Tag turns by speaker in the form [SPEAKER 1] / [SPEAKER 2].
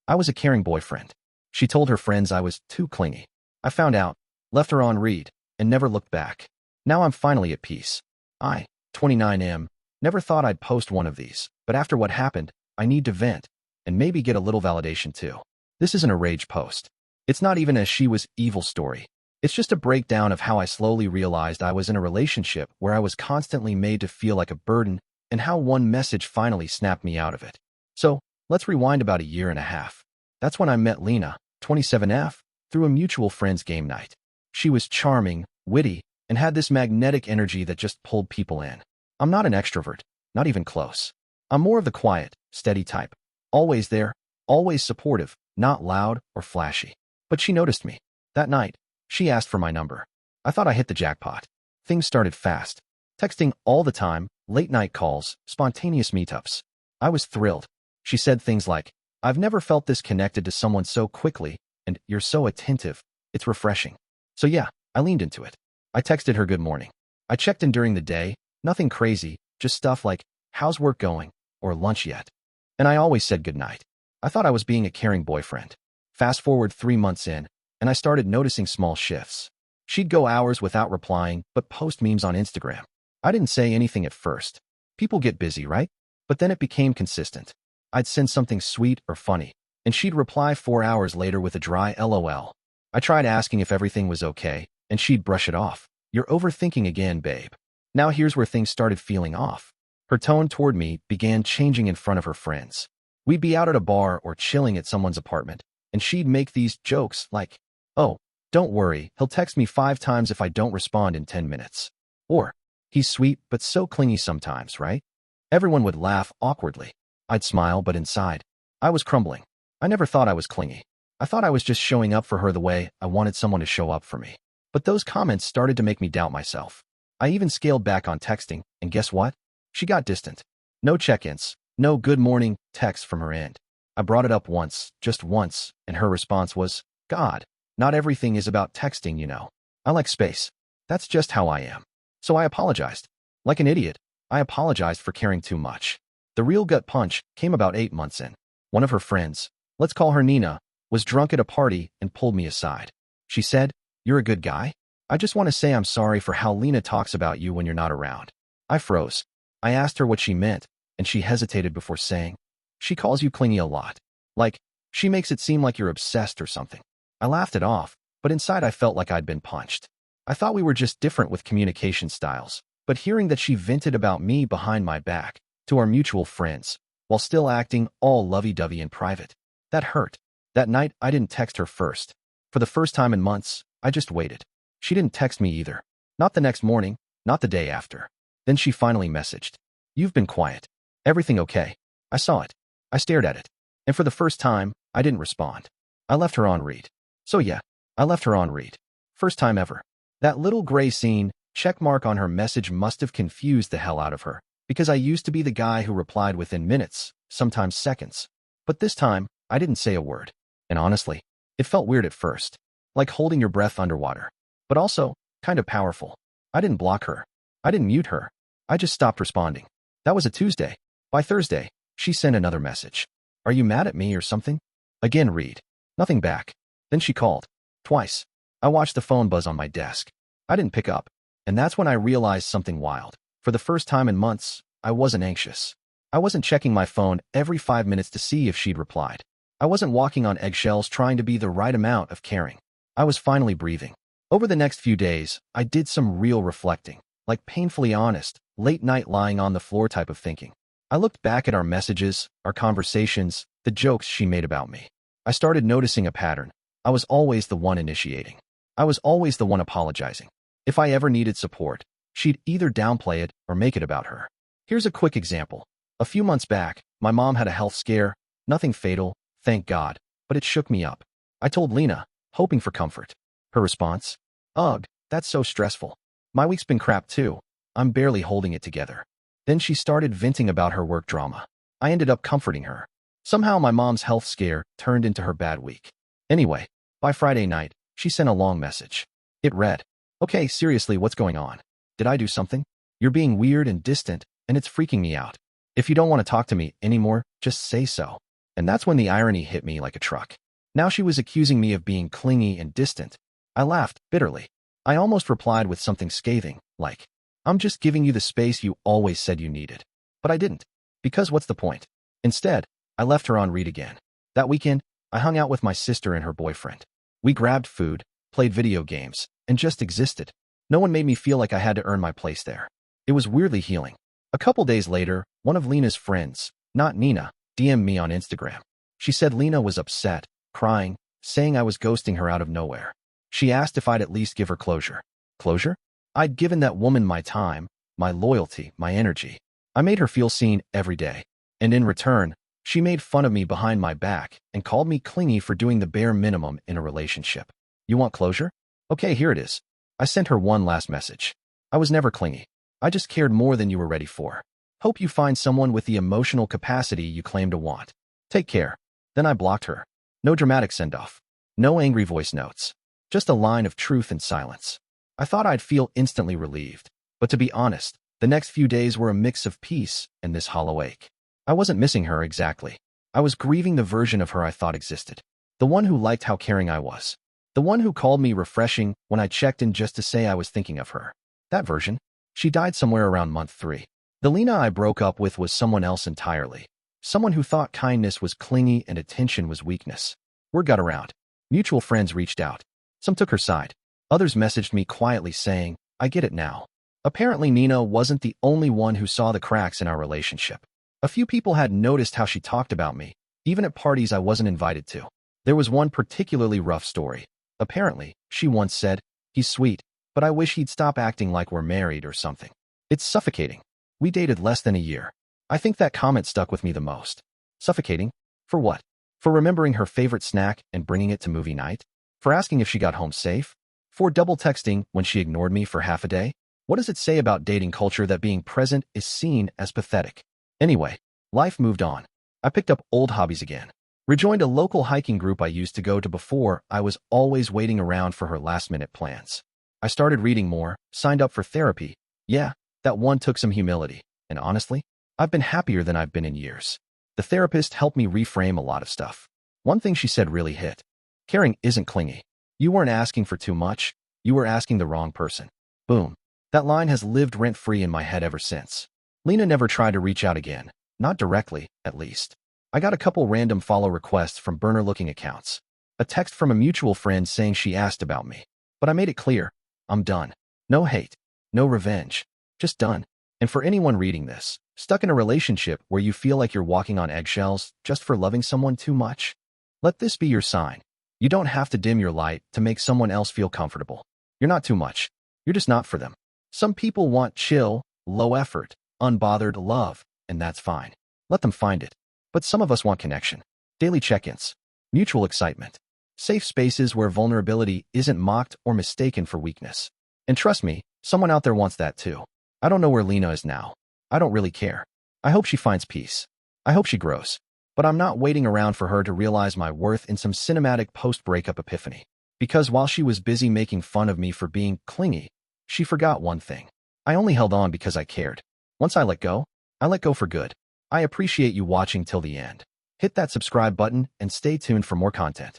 [SPEAKER 1] I was a caring boyfriend. She told her friends I was too clingy. I found out, left her on read, and never looked back. Now I'm finally at peace. I, 29M, never thought I'd post one of these, but after what happened, I need to vent, and maybe get a little validation too. This isn't a rage post. It's not even a she was evil story. It's just a breakdown of how I slowly realized I was in a relationship where I was constantly made to feel like a burden, and how one message finally snapped me out of it. So, let's rewind about a year and a half. That's when I met Lena, 27F, through a mutual friend's game night. She was charming, witty, and had this magnetic energy that just pulled people in. I'm not an extrovert, not even close. I'm more of the quiet, steady type. Always there, always supportive, not loud or flashy. But she noticed me. That night, she asked for my number. I thought I hit the jackpot. Things started fast. Texting all the time, late-night calls, spontaneous meetups. I was thrilled. She said things like, "I've never felt this connected to someone so quickly, and you're so attentive. It's refreshing." So yeah, I leaned into it. I texted her good morning. I checked in during the day, nothing crazy, just stuff like, "How's work going?" or "Lunch yet?" And I always said goodnight. I thought I was being a caring boyfriend. Fast forward 3 months in, and I started noticing small shifts. She'd go hours without replying, but post memes on Instagram. I didn't say anything at first. People get busy, right? But then it became consistent. I'd send something sweet or funny, and she'd reply 4 hours later with a dry LOL. I tried asking if everything was okay, and she'd brush it off. "You're overthinking again, babe." Now here's where things started feeling off. Her tone toward me began changing in front of her friends. We'd be out at a bar or chilling at someone's apartment, and she'd make these jokes like, "Oh, don't worry, he'll text me 5 times if I don't respond in 10 minutes. Or, "He's sweet but so clingy sometimes, right?" Everyone would laugh awkwardly. I'd smile, but inside, I was crumbling. I never thought I was clingy. I thought I was just showing up for her the way I wanted someone to show up for me. But those comments started to make me doubt myself. I even scaled back on texting, and guess what? She got distant. No check-ins, no good morning texts from her end. I brought it up once, just once, and her response was, "God, not everything is about texting, you know. I like space. That's just how I am." So I apologized. Like an idiot, I apologized for caring too much. The real gut punch came about 8 months in. One of her friends, let's call her Nina, was drunk at a party and pulled me aside. She said, "You're a good guy. I just want to say I'm sorry for how Lena talks about you when you're not around." I froze. I asked her what she meant, and she hesitated before saying, "She calls you clingy a lot. Like, she makes it seem like you're obsessed or something." I laughed it off, but inside I felt like I'd been punched. I thought we were just different with communication styles, but hearing that she vented about me behind my back to our mutual friends, while still acting all lovey-dovey in private, that hurt. That night, I didn't text her first. For the first time in months, I just waited. She didn't text me either. Not the next morning, not the day after. Then she finally messaged, "You've been quiet. Everything okay?" I saw it. I stared at it. And for the first time, I didn't respond. I left her on read. So yeah, I left her on read. First time ever. That little gray scene, checkmark on her message must have confused the hell out of her, because I used to be the guy who replied within minutes, sometimes seconds. But this time, I didn't say a word. And honestly, it felt weird at first. Like holding your breath underwater. But also, kind of powerful. I didn't block her. I didn't mute her. I just stopped responding. That was a Tuesday. By Thursday, she sent another message. "Are you mad at me or something?" Again read. Nothing back. Then she called. Twice. I watched the phone buzz on my desk. I didn't pick up. And that's when I realized something wild. For the first time in months, I wasn't anxious. I wasn't checking my phone every 5 minutes to see if she'd replied. I wasn't walking on eggshells trying to be the right amount of caring. I was finally breathing. Over the next few days, I did some real reflecting, like painfully honest, late night lying on the floor type of thinking. I looked back at our messages, our conversations, the jokes she made about me. I started noticing a pattern. I was always the one initiating. I was always the one apologizing. If I ever needed support, she'd either downplay it or make it about her. Here's a quick example. A few months back, my mom had a health scare, nothing fatal, thank God, but it shook me up. I told Lena, hoping for comfort. Her response? "Ugh, that's so stressful. My week's been crap too. I'm barely holding it together." Then she started venting about her work drama. I ended up comforting her. Somehow my mom's health scare turned into her bad week. Anyway, by Friday night, she sent a long message. It read, "Okay, seriously, what's going on? Did I do something? You're being weird and distant, and it's freaking me out. If you don't want to talk to me anymore, just say so." And that's when the irony hit me like a truck. Now she was accusing me of being clingy and distant. I laughed bitterly. I almost replied with something scathing, like, I'm just giving you the space you always said you needed. But I didn't. Because what's the point? Instead, I left her on read again. That weekend, I hung out with my sister and her boyfriend. We grabbed food, played video games, and just existed. No one made me feel like I had to earn my place there. It was weirdly healing. A couple days later, one of Lena's friends, not Nina, DM'd me on Instagram. She said Lena was upset, crying, saying I was ghosting her out of nowhere. She asked if I'd at least give her closure. Closure? I'd given that woman my time, my loyalty, my energy. I made her feel seen every day. And in return, she made fun of me behind my back and called me clingy for doing the bare minimum in a relationship. You want closure? Okay, here it is. I sent her one last message. I was never clingy. I just cared more than you were ready for. Hope you find someone with the emotional capacity you claim to want. Take care. Then I blocked her. No dramatic send-off. No angry voice notes. Just a line of truth and silence. I thought I'd feel instantly relieved. But to be honest, the next few days were a mix of peace and this hollow ache. I wasn't missing her exactly. I was grieving the version of her I thought existed. The one who liked how caring I was. The one who called me refreshing when I checked in just to say I was thinking of her. That version? She died somewhere around month 3. The Lena I broke up with was someone else entirely. Someone who thought kindness was clingy and attention was weakness. Word got around. Mutual friends reached out. Some took her side. Others messaged me quietly saying, I get it now. Apparently Nina wasn't the only one who saw the cracks in our relationship. A few people had noticed how she talked about me, even at parties I wasn't invited to. There was one particularly rough story. Apparently, she once said, he's sweet, but I wish he'd stop acting like we're married or something. It's suffocating. We dated less than a year. I think that comment stuck with me the most. Suffocating? For what? For remembering her favorite snack and bringing it to movie night? For asking if she got home safe? For double texting when she ignored me for half a day? What does it say about dating culture that being present is seen as pathetic? Anyway, life moved on. I picked up old hobbies again. Rejoined a local hiking group I used to go to before I was always waiting around for her last-minute plans. I started reading more, signed up for therapy. Yeah, that one took some humility. And honestly, I've been happier than I've been in years. The therapist helped me reframe a lot of stuff. One thing she said really hit. Caring isn't clingy. You weren't asking for too much. You were asking the wrong person. Boom. That line has lived rent-free in my head ever since. Lena never tried to reach out again. Not directly, at least. I got a couple random follow requests from burner-looking accounts. A text from a mutual friend saying she asked about me. But I made it clear. I'm done. No hate. No revenge. Just done. And for anyone reading this, stuck in a relationship where you feel like you're walking on eggshells just for loving someone too much, let this be your sign. You don't have to dim your light to make someone else feel comfortable. You're not too much. You're just not for them. Some people want chill, low effort, unbothered love, and that's fine. Let them find it. But some of us want connection. Daily check-ins. Mutual excitement. Safe spaces where vulnerability isn't mocked or mistaken for weakness. And trust me, someone out there wants that too. I don't know where Lena is now. I don't really care. I hope she finds peace. I hope she grows. But I'm not waiting around for her to realize my worth in some cinematic post-breakup epiphany. Because while she was busy making fun of me for being clingy, she forgot one thing. I only held on because I cared. Once I let go for good. I appreciate you watching till the end. Hit that subscribe button and stay tuned for more content.